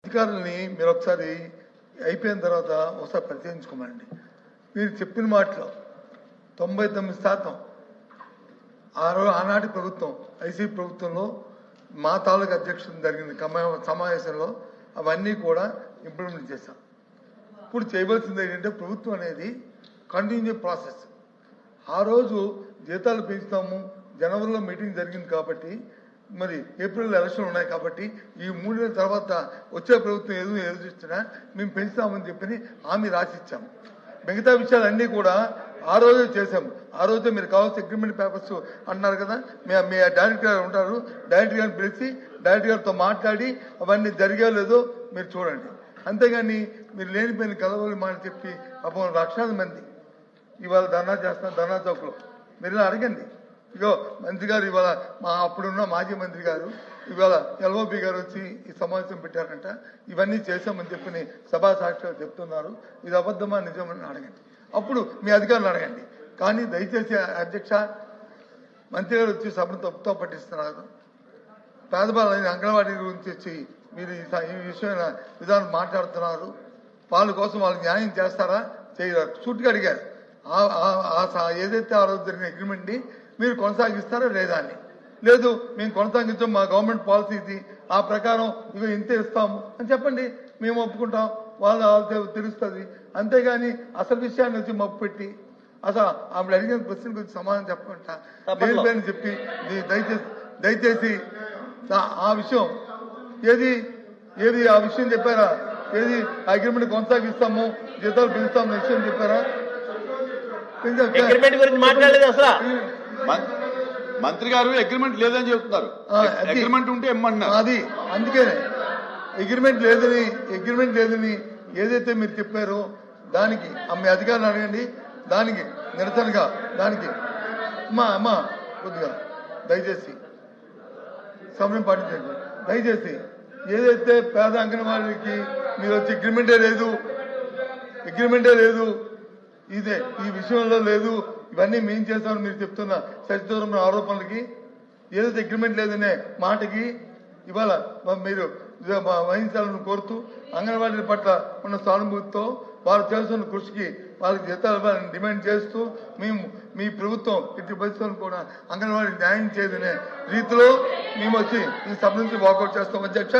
అధికారులని మీరు ఒకసారి అయిపోయిన తర్వాత ఒకసారి పరిశీలించుకోమండి. మీరు చెప్పిన మాటలో 99% ఆనాటి ప్రభుత్వం ఐసీపీ ప్రభుత్వంలో మా తాలూకు అధ్యక్షుడు జరిగిన సమావేశంలో అవన్నీ కూడా ఇంప్లిమెంట్ చేశాం. ఇప్పుడు చేయవలసింది ఏంటంటే ప్రభుత్వం అనేది కంటిన్యూ ప్రాసెస్. ఆ రోజు జీతాలు పెంచుతాము, జనవరిలో మీటింగ్ జరిగింది కాబట్టి, మరి ఏప్రిల్ ఎలక్షన్ ఉన్నాయి కాబట్టి ఈ 3 నెలల తర్వాత వచ్చే ప్రభుత్వం ఎదురుస్తున్నా మేము పెంచుతామని చెప్పి హామీ రాసిచ్చాము. మిగతా విషయాలన్నీ కూడా ఆ రోజే చేశాము. ఆ రోజే మీరు కావాల్సిన అగ్రిమెంట్ పేపర్స్ అంటున్నారు కదా, మీ డైరెక్టర్ గారు ఉంటారు, డైరెక్టర్ గారిని పిలిచి డైరెక్టర్ గారితో మాట్లాడి అవన్నీ జరిగే లేదో మీరు చూడండి. అంతేగాని మీరు లేనిపోయిన కలవలు మాట చెప్పి అప్పుడు లక్షలాది మంది ఇవాళ ధర్నా చేస్తున్నారు ధర్నా చౌక్లో. మీరు ఇలా అడగండి. ఇగో మంత్రి గారు ఇవాళ అప్పుడున్న మాజీ మంత్రి గారు ఇవాళ ఎల్ఓపి గారు వచ్చి ఈ సమావేశం పెట్టారంట, ఇవన్నీ చేశామని చెప్పి సభా సాక్షిగా చెప్తున్నారు. ఇది అబద్ధమా నిజమని అడగండి. అప్పుడు మీ అధికారులు అడగండి. కానీ దయచేసి అధ్యక్ష, మంత్రి గారు వచ్చి సభను తప్పుతో పట్టిస్తున్నారు. పేదవాళ్ళని అంగన్వాడీ గురించి వచ్చి మీరు ఈ విషయమైన విధానం మాట్లాడుతున్నారు. వాళ్ళ కోసం వాళ్ళకి న్యాయం చేస్తారా చేయరు సూటిగా అడిగారు. ఏదైతే ఆ రోజు జరిగిన అగ్రిమెంట్ మీరు కొనసాగిస్తారా లేదా అని. లేదు మేము కొనసాగించాం, మా గవర్నమెంట్ పాలసీ ఇది, ఆ ప్రకారం ఇవి ఇంతే ఇస్తాము అని చెప్పండి, మేము ఒప్పుకుంటాం, వాళ్ళు తెలుస్తుంది. అంతేగాని అసలు విషయాన్ని వచ్చి మప్పు పెట్టి అసలు ఆవిడ అడిగిన క్వశ్చన్ గురించి సమాధానం చెప్పకుండా లేని చెప్పి దయచేసి ఆ విషయం ఏది ఆ విషయం చెప్పారా? ఏది అగ్రిమెంట్ కొనసాగిస్తాము, జీతాలు పెంచుతాము విషయం చెప్పారా? మంత్రి గారు అగ్రిమెంట్ లేదని చెప్తున్నారు. అగ్రిమెంట్ ఉంటే ఇమ్మంటున్నారు. అది అందుకే అగ్రిమెంట్ లేదని ఏదైతే మీరు చెప్పారో దానికి మీ అధికారులు అడగండి. దానికి నిరసనగా దానికి అమ్మా కొద్దిగా దయచేసి సమయం పాటించండి. దయచేసి ఏదైతే పేద అంగన్వాడీకి మీరు వచ్చి అగ్రిమెంటే లేదు ఇదే ఈ విషయంలో లేదు, ఇవన్నీ మేం చేస్తామని మీరు చెప్తున్న సచిదూరమైన ఆరోపణలకి ఏదైతే అగ్రిమెంట్ లేదనే మాటకి ఇవాళ మీరు వహించాలని కోరుతూ అంగన్వాడీల పట్ల ఉన్న సానుభూతితో వారు చేస్తున్న కృషికి వాళ్ళకి జీతాలు డిమాండ్ చేస్తూ మేము మీ ప్రభుత్వం ఇటు పరిస్థితులను కూడా అంగన్వాడీ న్యాయం చేయదనే రీతిలో మేము వచ్చి ఈ సభ నుంచి వాకౌట్ చేస్తాం. అధ్యక్ష